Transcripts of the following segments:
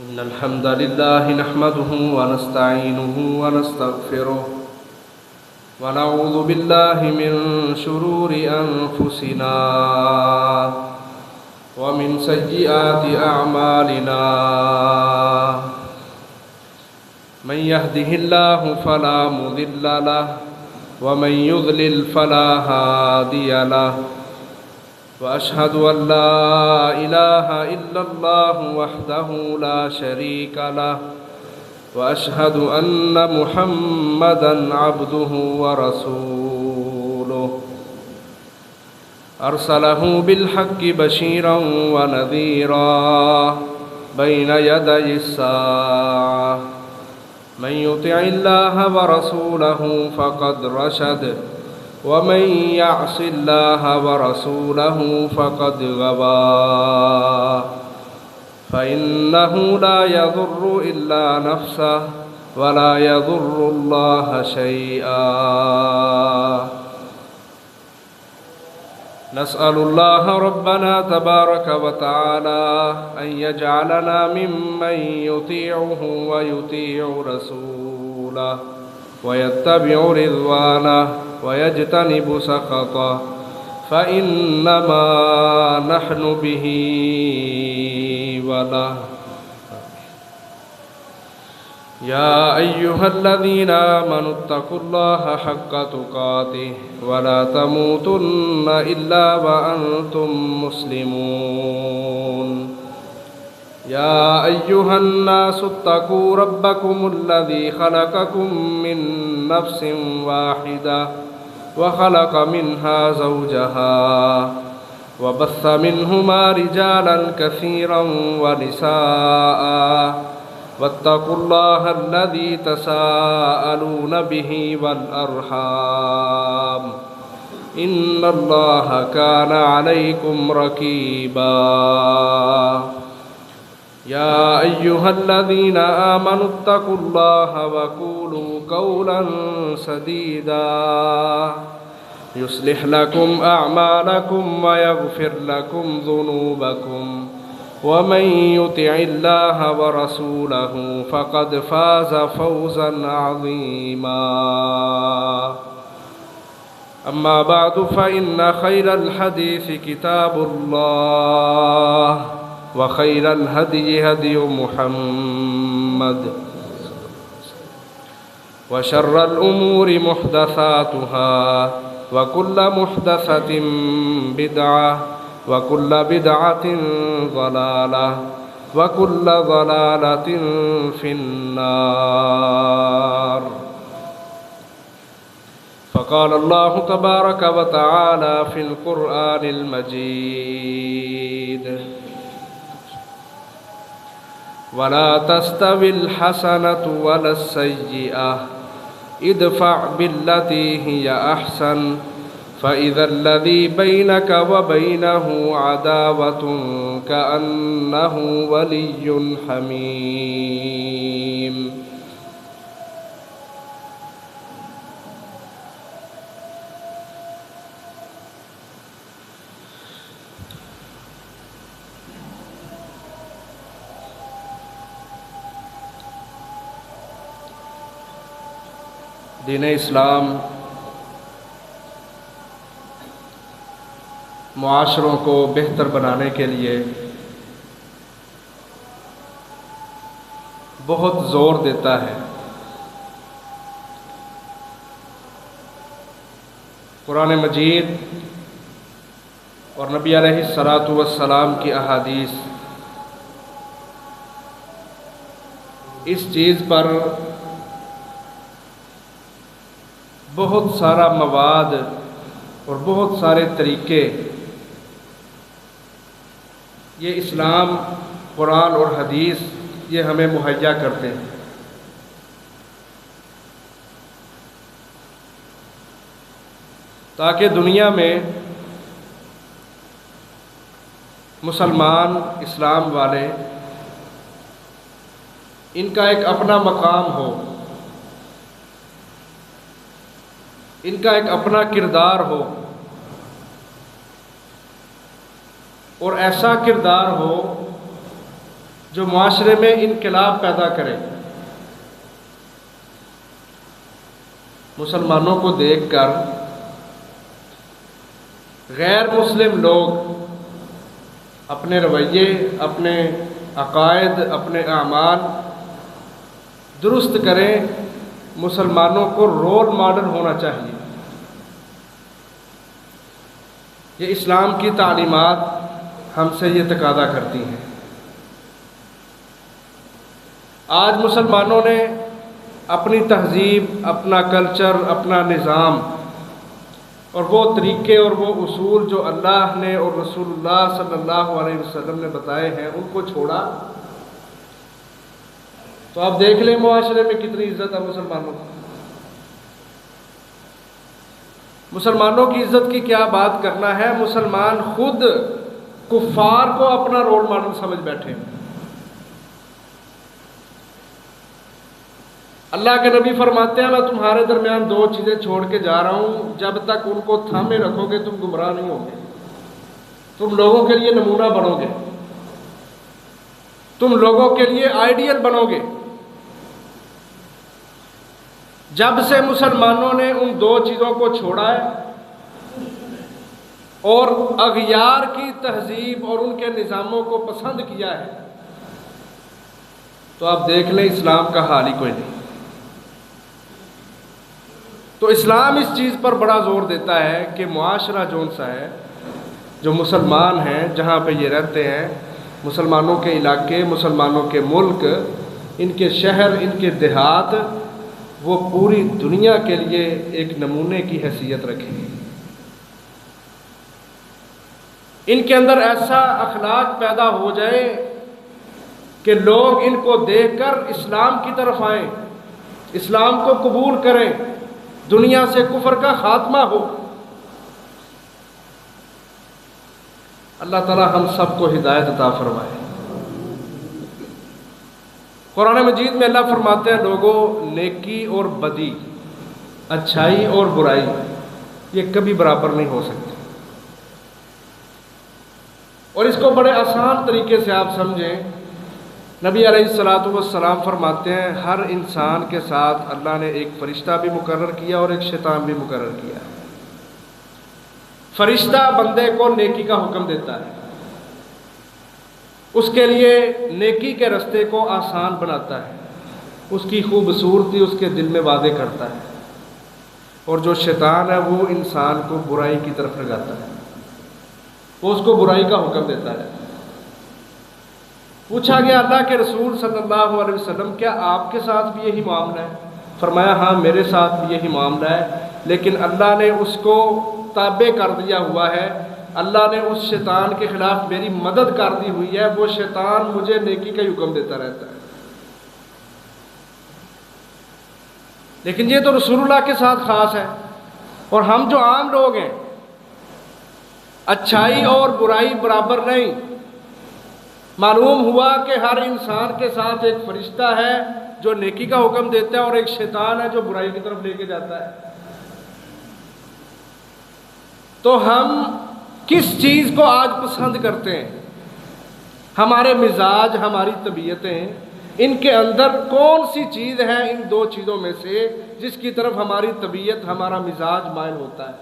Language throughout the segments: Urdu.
إن الحمد لله نحمده ونستعينه ونستغفره ونعوذ بالله من شرور أنفسنا ومن سيئات أعمالنا من يهده الله فلا مضل له ومن يضلل فلا هادي له وأشهد أن لا إله إلا الله وحده لا شريك له وأشهد أن محمدًا عبده ورسوله أرسله بالحق بشيرًا ونذيرًا بين يدي الساعة من يطع الله ورسوله فقد رشد ومن يعص الله ورسوله فقد غوى فإنه لا يضر إلا نفسه ولا يضر الله شيئا نسأل الله ربنا تبارك وتعالى أن يجعلنا ممن يطيعه ويطيع رسوله ويتبع رضوانه ويجتنب سخطه فإنما نحن به وله يا أيها الذين آمنوا اتقوا الله حق تقاته ولا تموتن إلا وأنتم مسلمون يا أيها الناس اتقوا ربكم الذي خلقكم من نفس واحدة وخلق منها زوجها وبث منهما رجالا كثيرا ونساء واتقوا الله الذي تساءلون به والأرحام إن الله كان عليكم رقيبا يا أيها الذين آمنوا اتقوا الله وقولوا قولا سديدا يصلح لكم أعمالكم ويغفر لكم ذنوبكم ومن يطع الله ورسوله فقد فاز فوزا عظيما أما بعد فإن خير الحديث كتاب الله وخير الهدي هدي محمد وشر الأمور محدثاتها وكل محدثة بدعة وكل بدعة ضلالة وكل ضلالة في النار فقال الله تبارك وتعالى في القرآن المجيد ولا تستوي الحسنة ولا السيئة ادفع بالتي هي أحسن فإذا الذي بينك وبينه عداوة كأنه ولي حميم دین اسلام معاشروں کو بہتر بنانے کے لیے بہت زور دیتا ہے۔ قرآن مجید اور نبی علیہ الصلاۃ والسلام کی احادیث اس چیز پر بہت سارا مواد اور بہت سارے طریقے یہ اسلام، قرآن اور حدیث یہ ہمیں مہیا کرتے ہیں تاکہ دنیا میں مسلمان، اسلام والے، ان کا ایک اپنا مقام ہو، ان کا ایک اپنا کردار ہو، اور ایسا کردار ہو جو معاشرے میں انقلاب پیدا کرے۔ مسلمانوں کو دیکھ کر غیر مسلم لوگ اپنے رویے، اپنے عقائد، اپنے اعمال درست کریں۔ مسلمانوں کو رول ماڈل ہونا چاہیے۔ یہ اسلام کی تعلیمات ہم سے یہ تقاضا کرتی ہیں۔ آج مسلمانوں نے اپنی تہذیب، اپنا کلچر، اپنا نظام اور وہ طریقے اور وہ اصول جو اللہ نے اور رسول اللہ صلی اللہ علیہ وسلم نے بتائے ہیں ان کو چھوڑا۔ تو آپ دیکھ لیں معاشرے میں کتنی عزت ہے مسلمانوں کی۔ مسلمانوں کی عزت کی کیا بات کرنا ہے، مسلمان خود کفار کو اپنا رول ماڈل سمجھ بیٹھے۔ اللہ کے نبی فرماتے ہیں میں تمہارے درمیان دو چیزیں چھوڑ کے جا رہا ہوں، جب تک ان کو تھامے رکھو گے تم گمراہ نہیں ہوگے، تم لوگوں کے لیے نمونہ بنو گے، تم لوگوں کے لیے آئیڈیل بنو گے۔ جب سے مسلمانوں نے ان دو چیزوں کو چھوڑا ہے اور اغیار کی تہذیب اور ان کے نظاموں کو پسند کیا ہے، تو آپ دیکھ لیں اسلام کا حال ہی کوئی نہیں۔ تو اسلام اس چیز پر بڑا زور دیتا ہے کہ معاشرہ جون سا ہے، جو مسلمان ہیں جہاں پہ یہ رہتے ہیں، مسلمانوں کے علاقے، مسلمانوں کے ملک، ان کے شہر، ان کے دیہات، وہ پوری دنیا کے لیے ایک نمونے کی حیثیت رکھیں۔ ان کے اندر ایسا اخلاق پیدا ہو جائے کہ لوگ ان کو دیکھ کر اسلام کی طرف آئیں، اسلام کو قبول کریں، دنیا سے کفر کا خاتمہ ہو۔ اللہ تعالی ہم سب کو ہدایت عطا فرمائے۔ قرآن مجید میں اللہ فرماتے ہیں لوگوں، نیکی اور بدی، اچھائی اور برائی یہ کبھی برابر نہیں ہو سکتی۔ اور اس کو بڑے آسان طریقے سے آپ سمجھیں، نبی علیہ الصلوۃ والسلام فرماتے ہیں ہر انسان کے ساتھ اللہ نے ایک فرشتہ بھی مقرر کیا اور ایک شیطان بھی مقرر کیا۔ فرشتہ بندے کو نیکی کا حکم دیتا ہے، اس کے لیے نیکی کے رستے کو آسان بناتا ہے، اس کی خوبصورتی اس کے دل میں واضح کرتا ہے، اور جو شیطان ہے وہ انسان کو برائی کی طرف لگاتا ہے، وہ اس کو برائی کا حکم دیتا ہے۔ پوچھا گیا اللہ کے رسول صلی اللہ علیہ وسلم کیا آپ کے ساتھ بھی یہی معاملہ ہے؟ فرمایا ہاں میرے ساتھ بھی یہی معاملہ ہے، لیکن اللہ نے اس کو تابع کر دیا ہوا ہے، اللہ نے اس شیطان کے خلاف میری مدد کر دی ہوئی ہے، وہ شیطان مجھے نیکی کا حکم دیتا رہتا ہے۔ لیکن یہ تو رسول اللہ کے ساتھ خاص ہے، اور ہم جو عام لوگ ہیں اچھائی اور برائی برابر نہیں۔ معلوم ہوا کہ ہر انسان کے ساتھ ایک فرشتہ ہے جو نیکی کا حکم دیتا ہے اور ایک شیطان ہے جو برائی کی طرف لے کے جاتا ہے۔ تو ہم کس چیز کو آج پسند کرتے ہیں؟ ہمارے مزاج، ہماری طبیعتیں، ان کے اندر کون سی چیز ہے ان دو چیزوں میں سے جس کی طرف ہماری طبیعت، ہمارا مزاج مائل ہوتا ہے؟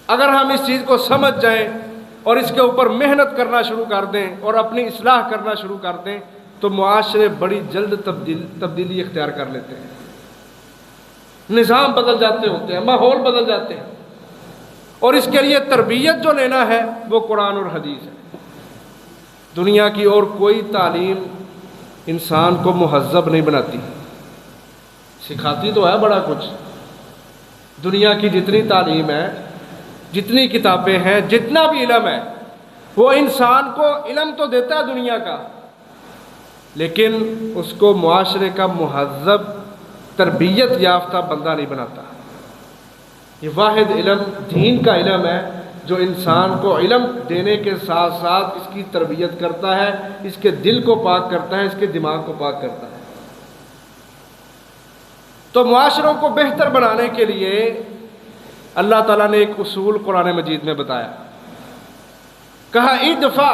اگر ہم اس چیز کو سمجھ جائیں اور اس کے اوپر محنت کرنا شروع کر دیں اور اپنی اصلاح کرنا شروع کر دیں تو معاشرے بڑی جلد تبدیلی اختیار کر لیتے ہیں، نظام بدل جاتے ہوتے ہیں، ماحول بدل جاتے ہیں۔ اور اس کے لیے تربیت جو لینا ہے وہ قرآن اور حدیث ہے۔ دنیا کی اور کوئی تعلیم انسان کو مہذب نہیں بناتی، سکھاتی تو ہے بڑا کچھ۔ دنیا کی جتنی تعلیم ہے، جتنی کتابیں ہیں، جتنا بھی علم ہے، وہ انسان کو علم تو دیتا ہے دنیا کا، لیکن اس کو معاشرے کا مہذب، تربیت یافتہ بندہ نہیں بناتا۔ یہ واحد علم دین کا علم ہے جو انسان کو علم دینے کے ساتھ ساتھ اس کی تربیت کرتا ہے، اس کے دل کو پاک کرتا ہے، اس کے دماغ کو پاک کرتا ہے۔ تو معاشروں کو بہتر بنانے کے لیے اللہ تعالیٰ نے ایک اصول قرآن مجید میں بتایا، کہا ادفع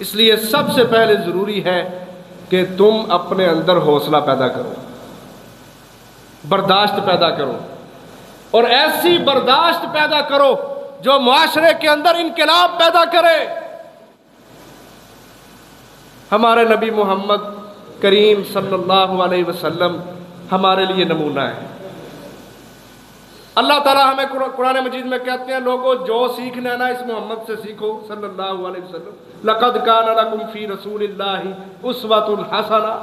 اس لیے سب سے پہلے ضروری ہے کہ تم اپنے اندر حوصلہ پیدا کرو، برداشت پیدا کرو، اور ایسی برداشت پیدا کرو جو معاشرے کے اندر انقلاب پیدا کرے۔ ہمارے نبی محمد کریم صلی اللہ علیہ وسلم ہمارے لیے نمونہ ہے۔ اللہ تعالیٰ ہمیں قرآن مجید میں کہتے ہیں لوگوں جو سیکھنا ہے نا اس محمد سے سیکھو صلی اللہ علیہ وسلم، لقد کان لکم فی رسول اللہ اسوۃ حسنہ۔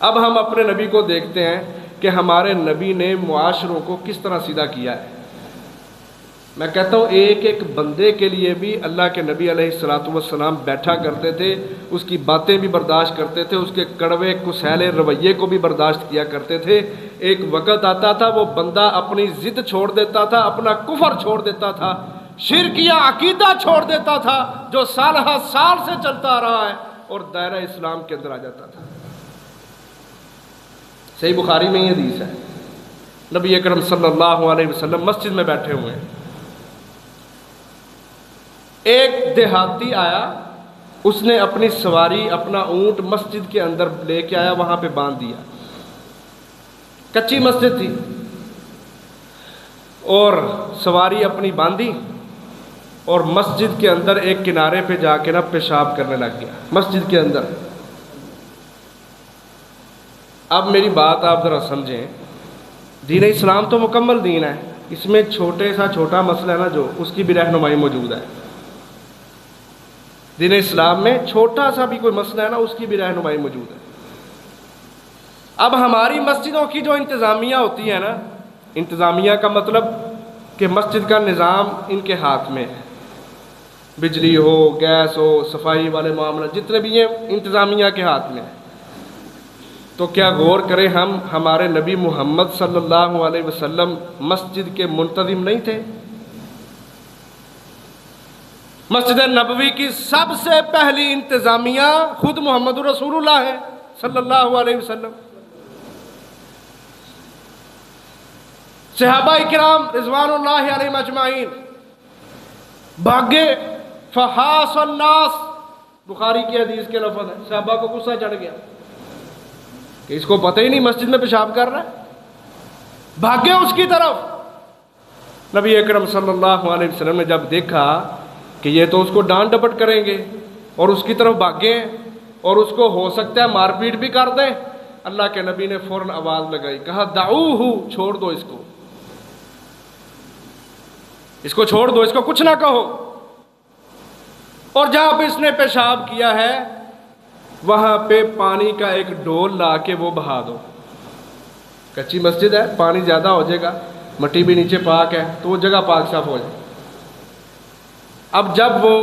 اب ہم اپنے نبی کو دیکھتے ہیں کہ ہمارے نبی نے معاشروں کو کس طرح سیدھا کیا ہے۔ میں کہتا ہوں ایک ایک بندے کے لیے بھی اللہ کے نبی علیہ الصلوۃ والسلام بیٹھا کرتے تھے، اس کی باتیں بھی برداشت کرتے تھے، اس کے کڑوے کسیلے رویے کو بھی برداشت کیا کرتے تھے۔ ایک وقت آتا تھا وہ بندہ اپنی ضد چھوڑ دیتا تھا، اپنا کفر چھوڑ دیتا تھا، شرکیہ عقیدہ چھوڑ دیتا تھا جو سالہ سال سے چلتا آ رہا ہے، اور دائرہ اسلام کے اندر آ جاتا تھا۔ صحیح بخاری میں یہ حدیث ہے، نبی اکرم صلی اللہ علیہ وسلم مسجد میں بیٹھے ہوئے ہیں، ایک دیہاتی آیا، اس نے اپنی سواری اپنا اونٹ مسجد کے اندر لے کے آیا، وہاں پہ باندھ دیا، کچی مسجد تھی، اور سواری اپنی باندھی اور مسجد کے اندر ایک کنارے پہ جا کے نا پیشاب کرنے لگ گیا مسجد کے اندر۔ اب میری بات آپ ذرا سمجھیں، دین اسلام تو مکمل دین ہے، اس میں چھوٹے سا چھوٹا مسئلہ ہے نا جو، اس کی بھی رہنمائی موجود ہے۔ دین اسلام میں چھوٹا سا بھی کوئی مسئلہ ہے نا، اس کی بھی رہنمائی موجود ہے۔ اب ہماری مسجدوں کی جو انتظامیہ ہوتی ہے نا، انتظامیہ کا مطلب کہ مسجد کا نظام ان کے ہاتھ میں ہے، بجلی ہو، گیس ہو، صفائی والے معاملات جتنے بھی ہیں انتظامیہ کے ہاتھ میں ہے۔ تو کیا غور کریں ہم، ہمارے نبی محمد صلی اللہ علیہ وسلم مسجد کے منتظم نہیں تھے؟ مسجد نبوی کی سب سے پہلی انتظامیہ خود محمد رسول اللہ ہے صلی اللہ علیہ وسلم۔ صحابہ کرام رضوان اللہ علیہم اجمعین بھاگے، فحاص الناس، بخاری کی حدیث کے لفظ ہے، صحابہ کو غصہ چڑھ گیا کہ اس کو پتہ ہی نہیں مسجد میں پیشاب کر رہا ہے، بھاگے اس کی طرف۔ نبی اکرم صلی اللہ علیہ وسلم نے جب دیکھا کہ یہ تو اس کو ڈانٹ ڈپٹ کریں گے اور اس کی طرف بھاگے اور اس کو ہو سکتا ہے مار پیٹ بھی کر دیں، اللہ کے نبی نے فوراً آواز لگائی، کہا دعوہ، چھوڑ دو اس کو چھوڑ دو، اس کو کچھ نہ کہو۔ اور جہاں پہ اس نے پیشاب کیا ہے وہاں پہ پانی کا ایک ڈول لا کے وہ بہا دو، کچی مسجد ہے، پانی زیادہ ہو جائے گا، مٹی بھی نیچے پاک ہے تو وہ جگہ پاک صاف ہو جائے۔ اب جب وہ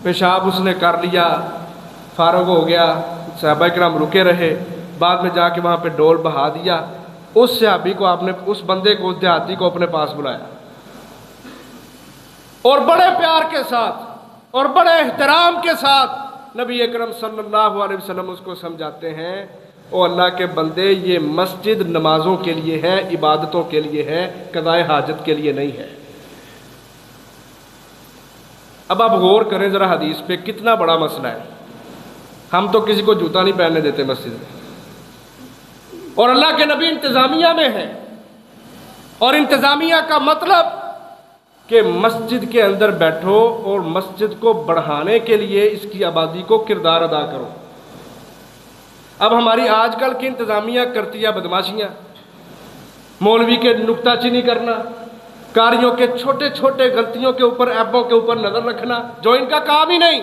پیشاب اس نے کر لیا، فارغ ہو گیا، صحابہ کرام رکے رہے، بعد میں جا کے وہاں پہ ڈول بہا دیا، اس صحابی کو آپ نے، اس بندے کو، اس دیہاتی کو اپنے پاس بلایا اور بڑے پیار کے ساتھ اور بڑے احترام کے ساتھ نبی اکرم صلی اللہ علیہ وسلم اس کو سمجھاتے ہیں، او اللہ کے بندے، یہ مسجد نمازوں کے لیے ہے، عبادتوں کے لیے ہے، قضائے حاجت کے لیے نہیں ہے۔ اب آپ غور کریں ذرا حدیث پہ، کتنا بڑا مسئلہ ہے۔ ہم تو کسی کو جوتا نہیں پہننے دیتے مسجد میں، اور اللہ کے نبی انتظامیہ میں ہے، اور انتظامیہ کا مطلب کہ مسجد کے اندر بیٹھو اور مسجد کو بڑھانے کے لیے اس کی آبادی کو کردار ادا کرو۔ اب ہماری آج کل کی انتظامیہ کرتی ہے بدماشیاں، مولوی کے نکتہ چینی کرنا، کاریوں کے چھوٹے چھوٹے غلطیوں کے اوپر، عیبوں کے اوپر نظر رکھنا، جو ان کا کام ہی نہیں،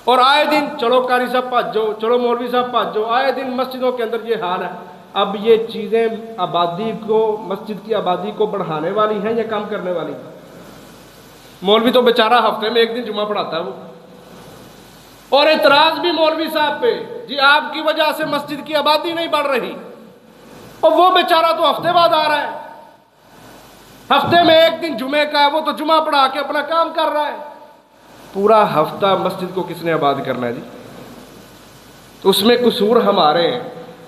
اور آئے دن چلو قاری صاحب بھاج جاؤ، چلو مولوی صاحب بھاج جاؤ، آئے دن مسجدوں کے اندر یہ حال ہے۔ اب یہ چیزیں آبادی کو، مسجد کی آبادی کو بڑھانے والی ہیں یا کم کرنے والی ہیں؟ مولوی تو بیچارہ ہفتے میں ایک دن جمعہ پڑھاتا ہے وہ، اور اعتراض بھی مولوی صاحب پہ، جی آپ کی وجہ سے مسجد کی آبادی نہیں بڑھ رہی، اور وہ بیچارہ تو ہفتے بعد آ رہا ہے، ہفتے میں ایک دن جمعے کا ہے، وہ تو جمعہ پڑھا کے اپنا کام کر رہا ہے، پورا ہفتہ مسجد کو کس نے آباد کرنا ہے جی؟ تو اس میں قصور ہمارے ہیں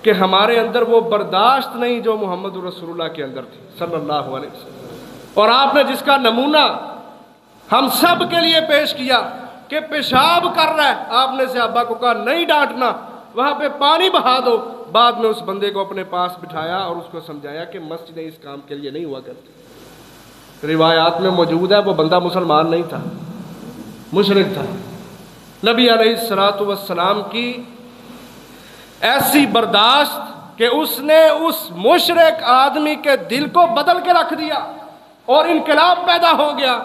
کہ ہمارے اندر وہ برداشت نہیں جو محمد رسول اللہ کے اندر تھی صلی اللہ علیہ وسلم، اور آپ نے جس کا نمونہ ہم سب کے لیے پیش کیا کہ پیشاب کر رہا ہے، آپ نے صحابہ کو کہا نہیں ڈانٹنا، وہاں پہ پانی بہا دو۔ بعد میں اس بندے کو اپنے پاس بٹھایا اور اس کو سمجھایا کہ مسجدیں اس کام کے لیے نہیں ہوا کرتی۔ روایات میں موجود ہے وہ بندہ مسلمان نہیں تھا، مشرک تھا۔ نبی علیہ السلام کی ایسی برداشت کہ اس نے اس مشرک آدمی کے دل کو بدل کے رکھ دیا اور انقلاب پیدا ہو گیا۔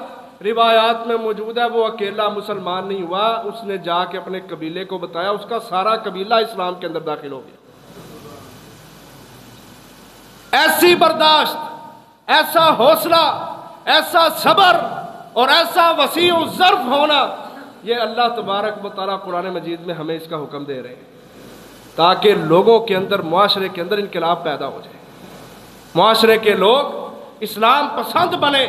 روایات میں موجود ہے وہ اکیلا مسلمان نہیں ہوا، اس نے جا کے اپنے قبیلے کو بتایا، اس کا سارا قبیلہ اسلام کے اندر داخل ہو گیا۔ ایسی برداشت، ایسا حوصلہ، ایسا صبر اور ایسا وسیع الظرف ہونا، یہ اللہ تبارک و تعالیٰ قرآن مجید میں ہمیں اس کا حکم دے رہے ہیں تاکہ لوگوں کے اندر، معاشرے کے اندر انقلاب پیدا ہو جائے، معاشرے کے لوگ اسلام پسند بنے،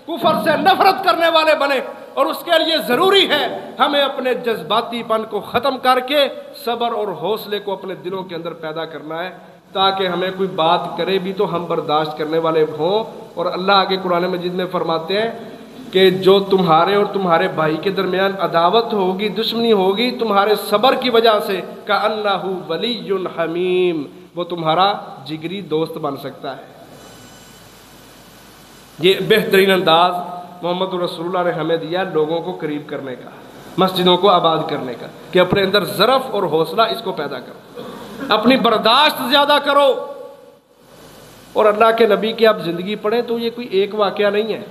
کفر سے نفرت کرنے والے بنے۔ اور اس کے لیے ضروری ہے ہمیں اپنے جذباتی پن کو ختم کر کے صبر اور حوصلے کو اپنے دلوں کے اندر پیدا کرنا ہے، تاکہ ہمیں کوئی بات کرے بھی تو ہم برداشت کرنے والے ہوں۔ اور اللہ آگے قرآن مجید میں فرماتے ہیں کہ جو تمہارے اور تمہارے بھائی کے درمیان عداوت ہوگی، دشمنی ہوگی، تمہارے صبر کی وجہ سے کأنہ ولی حمیم، وہ تمہارا جگری دوست بن سکتا ہے۔ یہ بہترین انداز محمد رسول اللہ نے ہمیں دیا لوگوں کو قریب کرنے کا، مسجدوں کو آباد کرنے کا، کہ اپنے اندر ظرف اور حوصلہ اس کو پیدا کرو، اپنی برداشت زیادہ کرو۔ اور اللہ کے نبی کی آپ زندگی پڑھیں تو یہ کوئی ایک واقعہ نہیں ہے،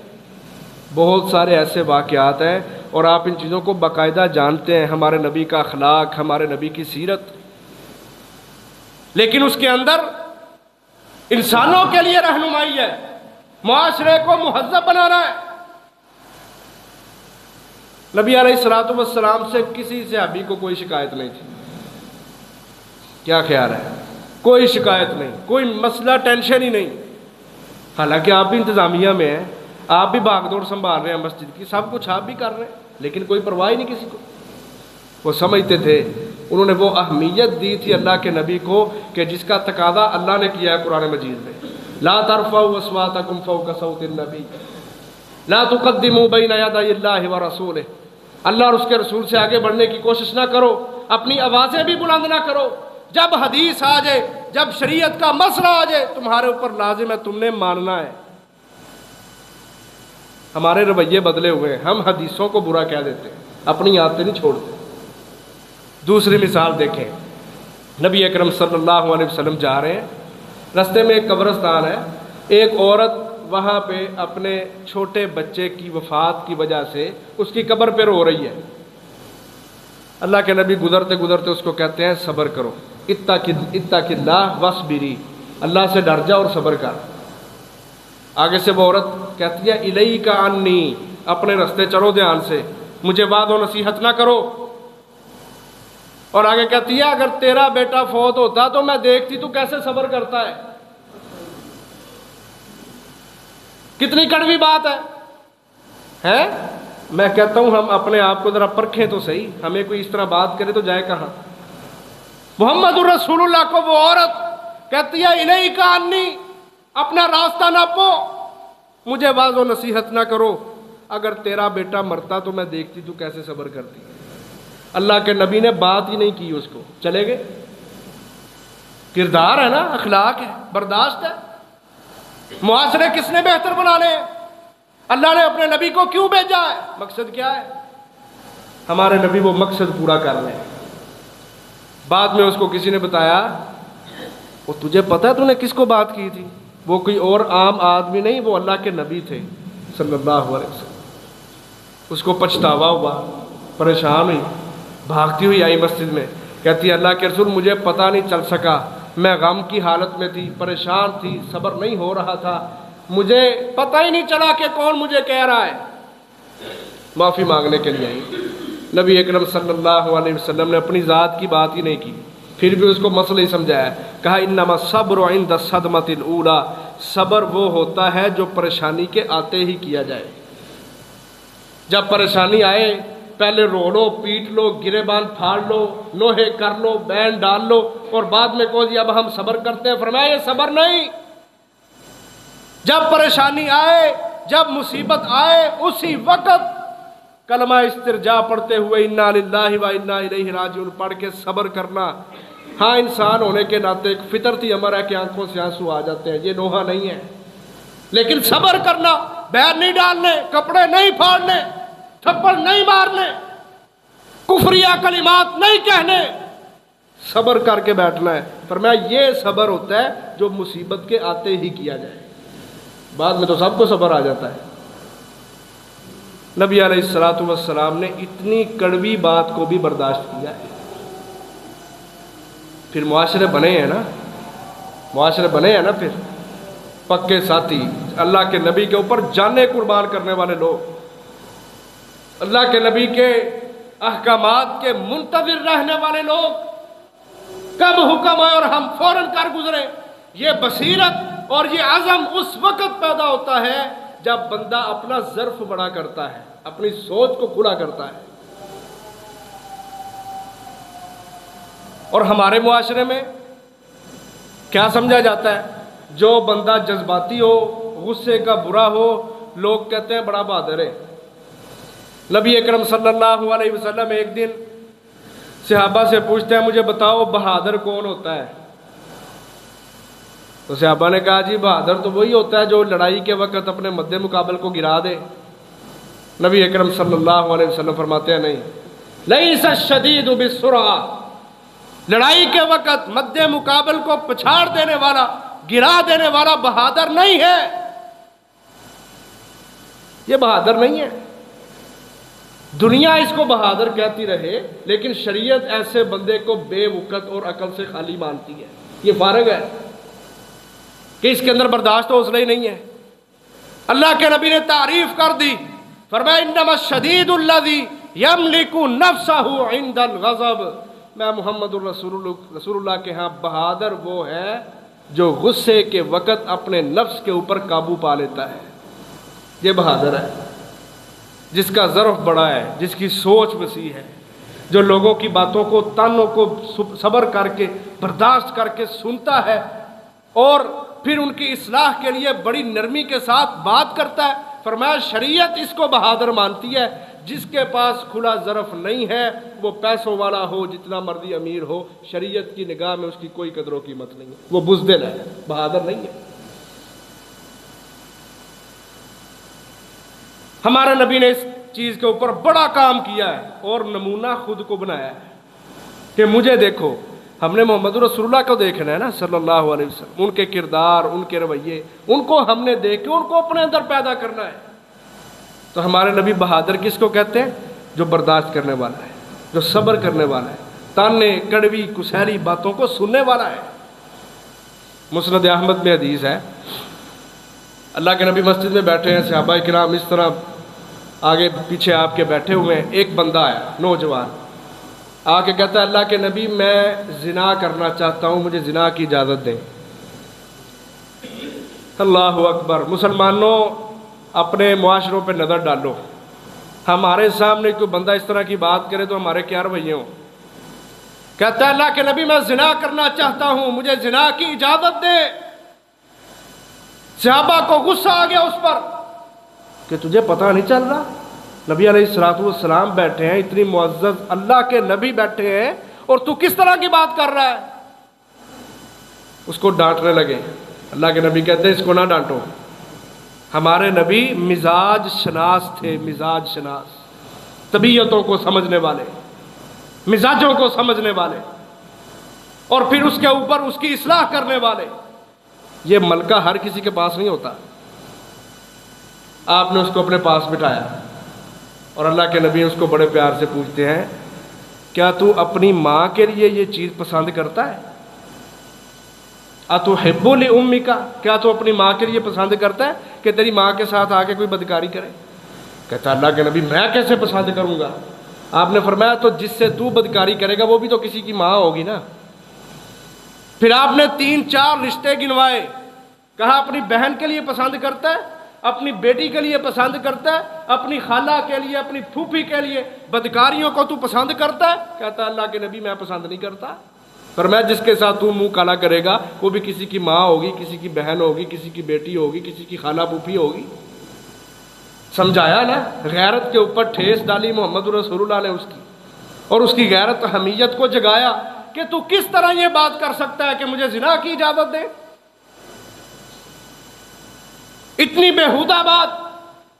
بہت سارے ایسے واقعات ہیں اور آپ ان چیزوں کو باقاعدہ جانتے ہیں، ہمارے نبی کا اخلاق، ہمارے نبی کی سیرت، لیکن اس کے اندر انسانوں کے لیے رہنمائی ہے، معاشرے کو مہذب بنانا ہے۔ نبی علیہ السلام سے کسی صحابی کو کوئی شکایت نہیں تھی، کیا خیال ہے؟ کوئی شکایت نہیں، کوئی مسئلہ ٹینشن ہی نہیں۔ حالانکہ آپ بھی انتظامیہ میں ہیں، آپ بھی بھاگ دوڑ سنبھال رہے ہیں مسجد کی، سب کچھ آپ بھی کر رہے ہیں، لیکن کوئی پرواہ ہی نہیں کسی کو۔ وہ سمجھتے تھے، انہوں نے وہ اہمیت دی تھی اللہ کے نبی کو کہ جس کا تقاضا اللہ نے کیا ہے قرآن مجید میں، لا ترفعوا اصواتکم فوق صوت النبی لا تقدموا بین یدی اللہ ورسولہ، اللہ اور اس کے رسول سے آگے بڑھنے کی کوشش نہ کرو، اپنی آوازیں بھی بلند نہ کرو۔ جب حدیث آ جائے، جب شریعت کا مسئلہ آ جائے، تمہارے اوپر لازم ہے تم نے ماننا ہے۔ ہمارے رویے بدلے ہوئے ہیں، ہم حدیثوں کو برا کہہ دیتے ہیں، اپنی عادتیں نہیں چھوڑتے۔ دوسری مثال دیکھیں، نبی اکرم صلی اللہ علیہ وسلم جا رہے ہیں، رستے میں ایک قبرستان ہے، ایک عورت وہاں پہ اپنے چھوٹے بچے کی وفات کی وجہ سے اس کی قبر پہ رو رہی ہے۔ اللہ کے نبی گزرتے گزرتے اس کو کہتے ہیں صبر کرو، اتق اللہ واصبری، اللہ سے ڈر جا اور صبر کر۔ آگے سے وہ عورت کہتی ہے الیک عنی، اپنے رستے چلو دھیان سے، مجھے وعظ و نصیحت نہ کرو۔ اور آگے کہتی ہے اگر تیرا بیٹا فوت ہوتا تو میں دیکھتی تو کیسے صبر کرتا ہے۔ کتنی کڑوی بات ہے؟ میں کہتا ہوں ہم اپنے آپ کو ذرا پرکھیں تو صحیح، ہمیں کوئی اس طرح بات کرے تو جائے کہاں؟ محمد الرسول اللہ کو وہ عورت کہتی ہے الیک عنی، اپنا راستہ ناپو، مجھے واعظ و نصیحت نہ کرو، اگر تیرا بیٹا مرتا تو میں دیکھتی تو کیسے صبر کرتی۔ اللہ کے نبی نے بات ہی نہیں کی، اس کو چلے گئے۔ کردار ہے نا، اخلاق ہے، برداشت ہے۔ معاشرے کس نے بہتر بنانے ہیں؟ اللہ نے اپنے نبی کو کیوں بھیجا ہے؟ مقصد کیا ہے؟ ہمارے نبی وہ مقصد پورا کر رہے ہیں۔ بعد میں اس کو کسی نے بتایا، وہ تجھے پتہ ہے تو نے کس کو بات کی تھی؟ وہ کوئی اور عام آدمی نہیں، وہ اللہ کے نبی تھے صلی اللہ علیہ وسلم۔ اس کو پچھتاوا ہوا، پریشان ہوئی، بھاگتی ہوئی آئی مسجد میں، کہتی ہے اللہ کے رسول مجھے پتہ نہیں چل سکا، میں غم کی حالت میں تھی، پریشان تھی، صبر نہیں ہو رہا تھا، مجھے پتہ ہی نہیں چلا کہ کون مجھے کہہ رہا ہے۔ معافی مانگنے کے لیے آئی، نبی اکرم صلی اللہ علیہ وسلم نے اپنی ذات کی بات ہی نہیں کی، پھر بھی اس کو مسئلہ ہی سمجھایا، کہا انما الصبر عند الصدمۃ الاولی، صبر وہ ہوتا ہے جو پریشانی کے آتے ہی کیا جائے۔ جب پریشانی آئے پہلے رو لو، پیٹ لو، گریبان پھاڑ لو، نوحے کر لو، بین ڈال لو، اور بعد میں کہو جی اب ہم صبر کرتے ہیں۔ فرمایا یہ صبر نہیں، جب پریشانی آئے، جب مصیبت آئے، اسی وقت کلمہ استرجا پڑھتے ہوئے انا للہ و انا الیہ راجعون پڑھ کے صبر کرنا. ہاں انسان ہونے کے ناطے ایک فطرتی امر ہے کہ آنکھوں سے آنسو آ جاتے ہیں، یہ نوحہ نہیں ہے، لیکن صبر کرنا، بیر نہیں ڈالنے، کپڑے نہیں پھاڑنے، تھپڑ نہیں مارنے، کفریہ کلمات نہیں کہنے، صبر کر کے بیٹھنا ہے. فرمایا یہ صبر ہوتا ہے جو مصیبت کے آتے ہی کیا جائے، بعد میں تو سب کو صبر آ جاتا ہے. نبی علیہ الصلوۃ والسلام نے اتنی کڑوی بات کو بھی برداشت کیا ہے. پھر معاشرے بنے ہیں نا، معاشرے بنے ہیں نا، پھر پکے ساتھی، اللہ کے نبی کے اوپر جانیں قربان کرنے والے لوگ، اللہ کے نبی کے احکامات کے منتظر رہنے والے لوگ. کب حکم ہے اور ہم فوراً کر گزرے. یہ بصیرت اور یہ عزم اس وقت پیدا ہوتا ہے جب بندہ اپنا ظرف بڑا کرتا ہے، اپنی سوچ کو کھلا کرتا ہے. اور ہمارے معاشرے میں کیا سمجھا جاتا ہے؟ جو بندہ جذباتی ہو، غصے کا برا ہو، لوگ کہتے ہیں بڑا بہادر ہے. نبی اکرم صلی اللہ علیہ وسلم ایک دن صحابہ سے پوچھتے ہیں مجھے بتاؤ بہادر کون ہوتا ہے؟ تو صحابہ نے کہا جی بہادر تو وہی ہوتا ہے جو لڑائی کے وقت اپنے مد مقابل کو گرا دے. نبی اکرم صلی اللہ علیہ وسلم فرماتے ہیں نہیں، لیس الشدید بالسرعہ، لڑائی کے وقت مد مقابل کو پچھاڑ دینے والا، گرا دینے والا بہادر نہیں ہے، یہ بہادر نہیں ہے. دنیا اس کو بہادر کہتی رہے لیکن شریعت ایسے بندے کو بے وقت اور عقل سے خالی مانتی ہے. یہ فارغ ہے کہ اس کے اندر برداشت و حوصلہ ہی نہیں ہے. اللہ کے نبی نے تعریف کر دی، فرمایا انما الشدید الذی یملک نفسہ عند الغضب. میں محمد رسول اللہ کے ہاں بہادر وہ ہے جو غصے کے وقت اپنے نفس کے اوپر قابو پا لیتا ہے. یہ بہادر ہے جس کا ظرف بڑا ہے، جس کی سوچ وسیع ہے، جو لوگوں کی باتوں کو، تانوں کو صبر کر کے برداشت کر کے سنتا ہے اور پھر ان کی اصلاح کے لیے بڑی نرمی کے ساتھ بات کرتا ہے. فرمایا شریعت اس کو بہادر مانتی ہے. جس کے پاس کھلا ظرف نہیں ہے، وہ پیسوں والا ہو، جتنا مرضی امیر ہو، شریعت کی نگاہ میں اس کی کوئی قدر و قیمت نہیں ہے، وہ بزدل ہے، بہادر نہیں ہے. ہمارے نبی نے اس چیز کے اوپر بڑا کام کیا ہے اور نمونہ خود کو بنایا ہے کہ مجھے دیکھو. ہم نے محمد رسول اللہ کو دیکھنا ہے نا صلی اللہ علیہ وسلم، ان کے کردار، ان کے رویے، ان کو ہم نے دیکھ کے ان کو اپنے اندر پیدا کرنا ہے. تو ہمارے نبی بہادر کس کو کہتے ہیں؟ جو برداشت کرنے والا ہے، جو صبر کرنے والا ہے، تانے کڑوی کسیری باتوں کو سننے والا ہے. مسند احمد میں حدیث ہے، اللہ کے نبی مسجد میں بیٹھے ہیں، صحابہ کرام اس طرح آگے پیچھے آپ کے بیٹھے ہوئے ہیں. ایک بندہ آیا، نوجوان، آ کے کہتا ہے اللہ کے نبی میں زنا کرنا چاہتا ہوں، مجھے زنا کی اجازت دیں. اللہ اکبر. مسلمانوں اپنے معاشروں پہ نظر ڈالو، ہمارے سامنے کوئی بندہ اس طرح کی بات کرے تو ہمارے کیا رویے ہوں. کہتا ہے اللہ کے نبی میں زنا کرنا چاہتا ہوں، مجھے زنا کی اجازت دے. صحابہ کو غصہ آ گیا اس پر کہ تجھے پتہ نہیں چل رہا؟ نبی علیہ الصلوۃ والسلام بیٹھے ہیں، اتنی معزز اللہ کے نبی بیٹھے ہیں اور تو کس طرح کی بات کر رہا ہے؟ اس کو ڈانٹنے لگے. اللہ کے نبی کہتے ہیں اس کو نہ ڈانٹو. ہمارے نبی مزاج شناس تھے، مزاج شناس، طبیعتوں کو سمجھنے والے، مزاجوں کو سمجھنے والے اور پھر اس کے اوپر اس کی اصلاح کرنے والے. یہ ملکہ ہر کسی کے پاس نہیں ہوتا. آپ نے اس کو اپنے پاس بٹھایا اور اللہ کے نبی اس کو بڑے پیار سے پوچھتے ہیں کیا تو اپنی ماں کے لیے یہ چیز پسند کرتا ہے؟ اتحب لامک، کیا تو اپنی ماں کے لیے پسند کرتا ہے کہ تیری ماں کے ساتھ آ کے کوئی بدکاری کرے؟ کہتا اللہ کے نبی میں کیسے پسند کروں گا؟ آپ نے فرمایا تو جس سے تو بدکاری کرے گا وہ بھی تو کسی کی ماں ہوگی نا. پھر آپ نے 3-4 رشتے گنوائے، کہا اپنی بہن کے لیے پسند کرتا ہے، اپنی بیٹی کے لیے پسند کرتا ہے، اپنی خالہ کے لیے، اپنی پھوپھی کے لیے. بدکاریوں کو تو پسند کرتا ہے؟ کہتا اللہ کے نبی میں پسند نہیں کرتا. فرمایا جس کے ساتھ تو منہ کالا کرے گا وہ بھی کسی کی ماں ہوگی، کسی کی بہن ہوگی، کسی کی بیٹی ہوگی، کسی کی خالہ پھوپھی ہوگی. سمجھایا نا، غیرت کے اوپر ٹھیس ڈالی محمد رسول اللہ نے اس کی، اور اس کی غیرت حمیت کو جگایا کہ تو کس طرح یہ بات کر سکتا ہے کہ مجھے زنا کی اجازت دے، اتنی بےہودہ بات،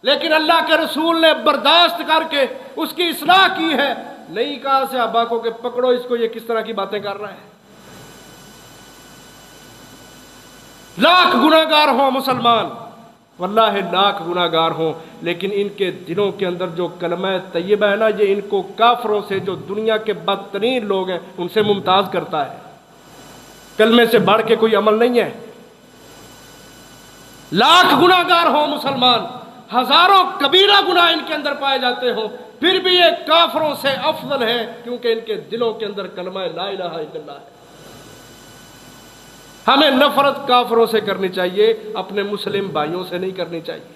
لیکن اللہ کے رسول نے برداشت کر کے اس کی اصلاح کی ہے۔ نہیں کہا صحابہ کو کہ پکڑو اس کو، یہ کس طرح کی باتیں کر رہا ہے۔ لاکھ گناہگار ہوں مسلمان، واللہ لاکھ گناہگار ہوں، لیکن ان کے دلوں کے اندر جو کلمہ طیبہ ہے نا، یہ ان کو کافروں سے، جو دنیا کے بدترین لوگ ہیں، ان سے ممتاز کرتا ہے۔ کلمے سے بڑھ کے کوئی عمل نہیں ہے۔ لاکھ گناہگار ہوں مسلمان، ہزاروں کبیرہ گناہ ان کے اندر پائے جاتے ہوں، پھر بھی یہ کافروں سے افضل ہے، کیونکہ ان کے دلوں کے اندر کلمہ لا الہ الا اللہ ہے۔ ہمیں نفرت کافروں سے کرنی چاہیے، اپنے مسلم بھائیوں سے نہیں کرنی چاہیے۔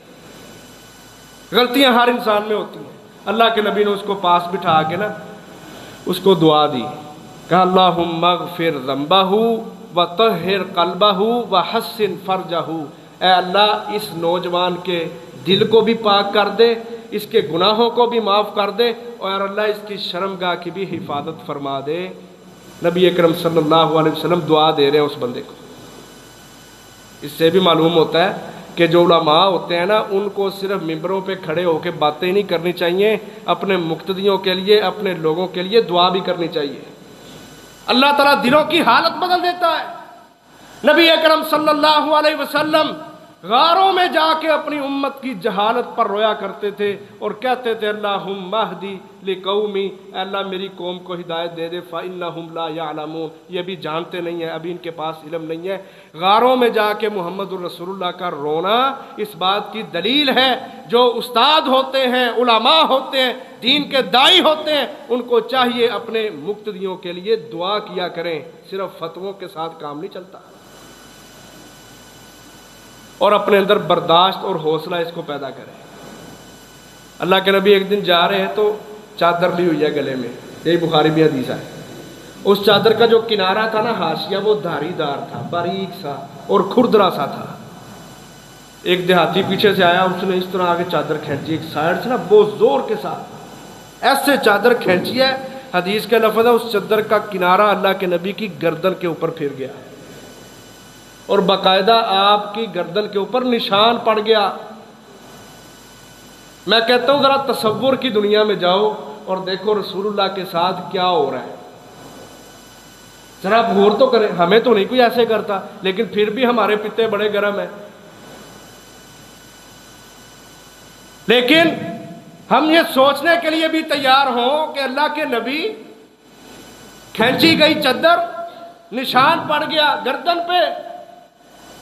غلطیاں ہر انسان میں ہوتی ہیں۔ اللہ کے نبی نے اس کو پاس بٹھا کے نا اس کو دعا دی، کہا اللہم اغفر ذنبہ وطہر قلبہ وحسن فرجہ، اے اللہ اس نوجوان کے دل کو بھی پاک کر دے، اس کے گناہوں کو بھی معاف کر دے، اور اللہ اس کی شرمگاہ کی بھی حفاظت فرما دے۔ نبی اکرم صلی اللہ علیہ وسلم دعا دے رہے ہیں اس بندے کو۔ اس سے بھی معلوم ہوتا ہے کہ جو علماء ہوتے ہیں نا، ان کو صرف ممبروں پہ کھڑے ہو کے باتیں نہیں کرنی چاہیے، اپنے مقتدیوں کے لیے، اپنے لوگوں کے لیے دعا بھی کرنی چاہیے۔ اللہ تعالیٰ دلوں کی حالت بدل دیتا ہے۔ نبی اکرم صلی اللہ علیہ وسلم غاروں میں جا کے اپنی امت کی جہالت پر رویا کرتے تھے اور کہتے تھے اللہم اہدی لقومی، اے اللہ میری قوم کو ہدایت دے دے، فإنہم لا یعلمون، یہ بھی جانتے نہیں ہیں، ابھی ان کے پاس علم نہیں ہے۔ غاروں میں جا کے محمد الرسول اللہ کا رونا اس بات کی دلیل ہے، جو استاد ہوتے ہیں، علماء ہوتے ہیں، دین کے داعی ہوتے ہیں، ان کو چاہیے اپنے مقتدیوں کے لیے دعا کیا کریں، صرف فتووں کے ساتھ کام نہیں چلتا، اور اپنے اندر برداشت اور حوصلہ اس کو پیدا کریں۔ اللہ کے نبی ایک دن جا رہے ہیں تو چادر لی ہوئی ہے گلے میں، یہی بخاری میں حدیث ہے۔ اس چادر کا جو کنارہ تھا نا، حاشیہ، وہ دھاری دار تھا، باریک سا اور کھردرا سا تھا۔ ایک دیہاتی پیچھے سے آیا، اس نے اس طرح آگے چادر کھینچی، ایک سائڈ سے نا بہت زور کے ساتھ ایسے چادر کھینچی ہے، حدیث کے لفظ ہے اس چادر کا کنارہ اللہ کے نبی کی گردن کے اوپر پھر گیا، اور باقاعدہ آپ کی گردن کے اوپر نشان پڑ گیا۔ میں کہتا ہوں ذرا تصور کی دنیا میں جاؤ اور دیکھو رسول اللہ کے ساتھ کیا ہو رہا ہے، ذرا آپ غور تو کریں۔ ہمیں تو نہیں کوئی ایسے کرتا، لیکن پھر بھی ہمارے پتے بڑے گرم ہیں۔ لیکن ہم یہ سوچنے کے لیے بھی تیار ہوں کہ اللہ کے نبی کھینچی گئی چادر، نشان پڑ گیا گردن پہ۔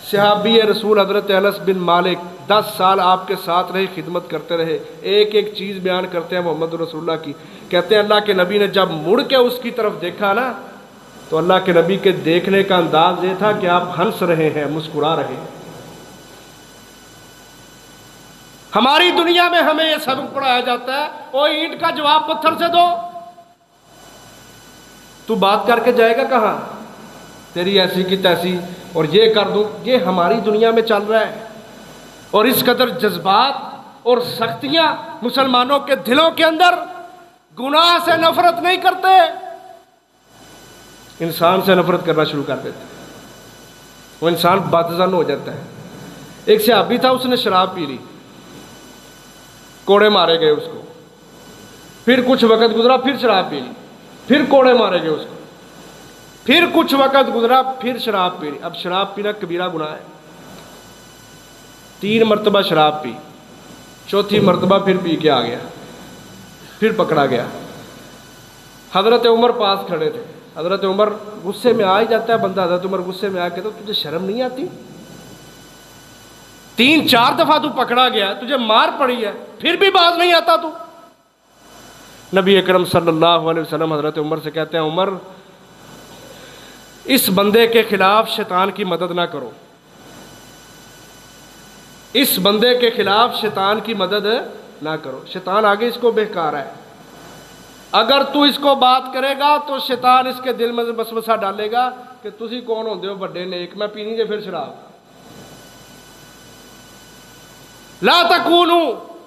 صحابی رسول حضرت انس بن مالک 10 سال آپ کے ساتھ رہے، خدمت کرتے رہے، ایک ایک چیز بیان کرتے ہیں محمد رسول اللہ کی۔ کہتے ہیں اللہ کے نبی نے جب مڑ کے اس کی طرف دیکھا نا، تو اللہ کے نبی کے دیکھنے کا انداز یہ تھا کہ آپ ہنس رہے ہیں، مسکرا رہے ہیں۔ ہماری دنیا میں ہمیں یہ سبق پڑھایا جاتا ہے، او اینٹ کا جواب پتھر سے دو، تو بات کر کے جائے گا کہاں، تیری ایسی کی تیسی، اور یہ کر دوں۔ یہ ہماری دنیا میں چل رہا ہے، اور اس قدر جذبات اور سختیاں مسلمانوں کے دلوں کے اندر، گناہ سے نفرت نہیں کرتے، انسان سے نفرت کرنا شروع کر دیتے، وہ انسان بدظن ہو جاتا ہے۔ ایک صحابی تھا، اس نے شراب پی لی، کوڑے مارے گئے اس کو، پھر کچھ وقت گزرا، پھر شراب پی لی، پھر کوڑے مارے گئے اس کو، پھر کچھ وقت گزرا، پھر شراب پی لی۔ اب شراب پینا کبیرہ گناہ ہے، 3 مرتبہ شراب پی، 4تھی مرتبہ پھر پی کے آ گیا، پھر پکڑا گیا۔ حضرت عمر پاس کھڑے تھے، حضرت عمر غصے میں آ ہی جاتا ہے بندہ، حضرت عمر غصے میں آ کے، تو تجھے شرم نہیں آتی؟ 3-4 دفعہ تو پکڑا گیا، تجھے مار پڑی ہے، پھر بھی باز نہیں آتا تو؟ نبی اکرم صلی اللہ علیہ وسلم حضرت عمر سے کہتے ہیں، عمر اس بندے کے خلاف شیطان کی مدد نہ کرو، اس بندے کے خلاف شیطان کی مدد نہ کرو، شیطان آگے اس کو بہکارا ہے، اگر تو اس کو بات کرے گا تو شیطان اس کے دل میں وسوسہ ڈالے گا کہ تسی کون ہوندے ہو بڑے نیک، میں پینی جے پھر شراب۔ لا تکونوا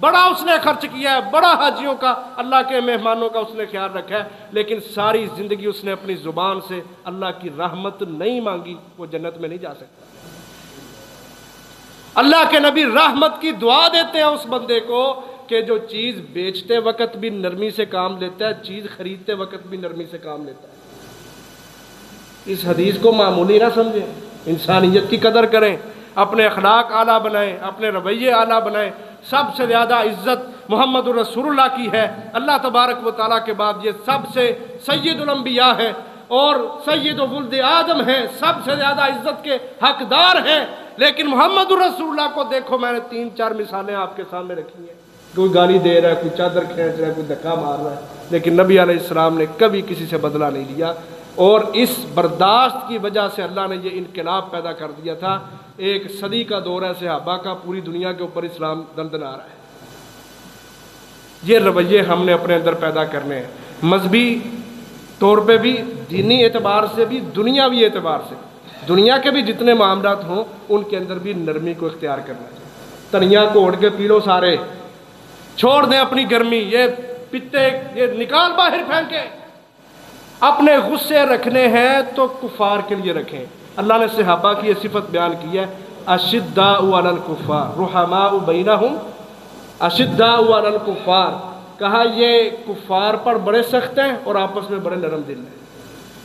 بڑا اس نے خرچ کیا ہے، بڑا حاجیوں کا، اللہ کے مہمانوں کا اس نے خیال رکھا ہے، لیکن ساری زندگی اس نے اپنی زبان سے اللہ کی رحمت نہیں مانگی، وہ جنت میں نہیں جا سکتا۔ اللہ کے نبی رحمت کی دعا دیتے ہیں اس بندے کو کہ جو چیز بیچتے وقت بھی نرمی سے کام لیتا ہے، چیز خریدتے وقت بھی نرمی سے کام لیتا ہے۔ اس حدیث کو معمولی نہ سمجھیں، انسانیت کی قدر کریں، اپنے اخلاق اعلیٰ بنائیں، اپنے رویے اعلیٰ بنائیں۔ سب سے زیادہ عزت محمد رسول اللہ کی ہے، اللہ تبارک و تعالیٰ کے بعد یہ سب سے سید الانبیاء ہے اور سید ولد آدم ہے، سب سے زیادہ عزت کے حقدار ہیں، لیکن محمد رسول اللہ کو دیکھو، میں نے 3-4 مثالیں آپ کے سامنے رکھی ہیں، کوئی گالی دے رہا ہے، کوئی چادر کھینچ رہا ہے، کوئی دھکا مار رہا ہے، لیکن نبی علیہ السلام نے کبھی کسی سے بدلہ نہیں لیا، اور اس برداشت کی وجہ سے اللہ نے یہ انقلاب پیدا کر دیا تھا۔ ایک صدی کا دور ہے صحابہ کا، پوری دنیا کے اوپر اسلام دندنا رہا ہے۔ یہ رویے ہم نے اپنے اندر پیدا کرنے ہیں، مذہبی طور پہ بھی، دینی اعتبار سے بھی، دنیاوی اعتبار سے، دنیا کے بھی جتنے معاملات ہوں ان کے اندر بھی نرمی کو اختیار کرنا چاہیے۔ تنیا کو اڑ کے پی لو سارے، چھوڑ دیں اپنی گرمی، یہ پتے یہ نکال باہر پھینکے۔ اپنے غصے رکھنے ہیں تو کفار کے لیے رکھیں۔ اللہ نے صحابہ کی یہ صفت بیان کی ہے، اشداء علی الکفار رحماء بینہم، اشداء علی الکفار، کہا یہ کفار پر بڑے سخت ہیں اور آپس میں بڑے نرم دل ہیں۔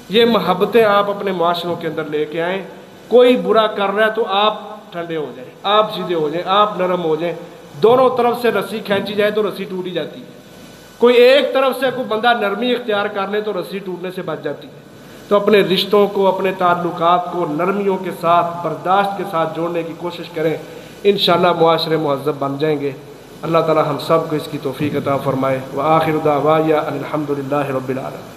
یہ محبتیں آپ اپنے معاشروں کے اندر لے کے آئیں۔ کوئی برا کر رہا ہے تو آپ ٹھنڈے ہو جائیں، آپ سیدھے ہو جائیں، آپ نرم ہو جائیں۔ دونوں طرف سے رسی کھینچی جائے تو رسی ٹوٹی جاتی ہے، کوئی ایک طرف سے کوئی بندہ نرمی اختیار کر لے تو رسی ٹوٹنے سے بچ جاتی ہے۔ تو اپنے رشتوں کو، اپنے تعلقات کو نرمیوں کے ساتھ، برداشت کے ساتھ جوڑنے کی کوشش کریں، انشاءاللہ معاشرے مہذب بن جائیں گے۔ اللہ تعالی ہم سب کو اس کی توفیق عطا فرمائے۔ وآخر دعوانا الحمدللہ رب العالمین۔